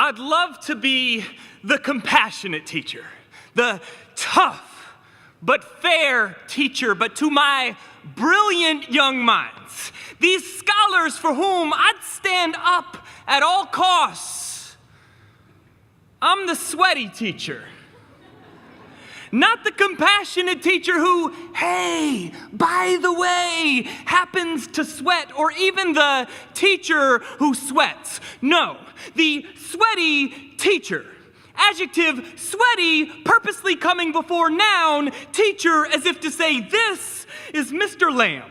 I'd love to be the compassionate teacher, the tough but fair teacher, but to my brilliant young minds, these scholars for whom I'd stand up at all costs, I'm the sweaty teacher. Not the compassionate teacher who, hey, by the way, happens to sweat, or even the teacher who sweats. No, the sweaty teacher. Adjective, sweaty, purposely coming before noun, teacher, as if to say, this is Mr. Lamb.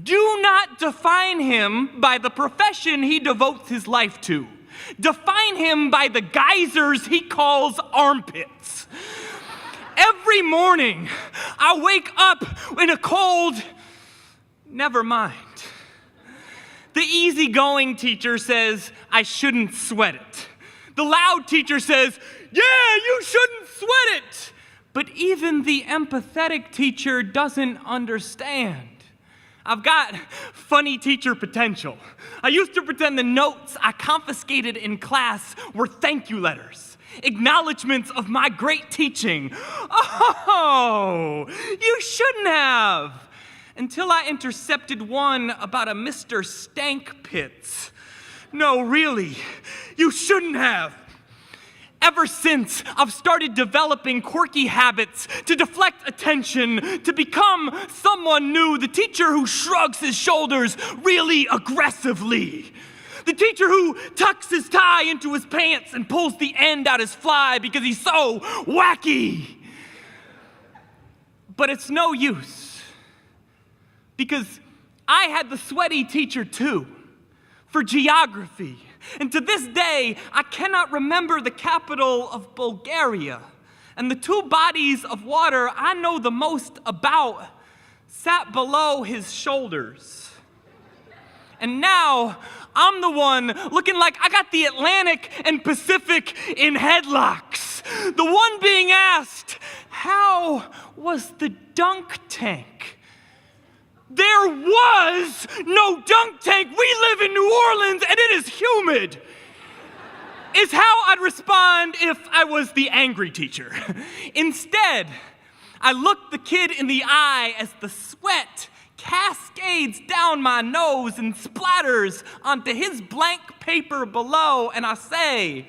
Do not define him by the profession he devotes his life to. Define him by the geysers he calls armpits. Every morning, I wake up in a cold, never mind. The easygoing teacher says, I shouldn't sweat it. The loud teacher says, yeah, you shouldn't sweat it. But even the empathetic teacher doesn't understand. I've got funny teacher potential. I used to pretend the notes I confiscated in class were thank you letters, acknowledgments of my great teaching. Oh, you shouldn't have. Until I intercepted one about a Mr. Stank Pits. No, really, you shouldn't have. Ever since, I've started developing quirky habits to deflect attention, to become someone new, the teacher who shrugs his shoulders really aggressively. The teacher who tucks his tie into his pants and pulls the end out his fly because he's so wacky. But it's no use, because I had the sweaty teacher too, for geography. And to this day, I cannot remember the capital of Bulgaria. And the two bodies of water I know the most about sat below his shoulders. And now, I'm the one looking like I got the Atlantic and Pacific in headlocks. The one being asked, how was the dunk tank? There was no dunk tank. We live in New Orleans and it is humid. Is how I'd respond if I was the angry teacher. Instead, I look the kid in the eye as the sweat cascades down my nose and splatters onto his blank paper below, and I say,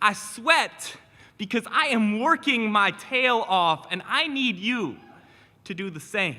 I sweat because I am working my tail off and I need you to do the same.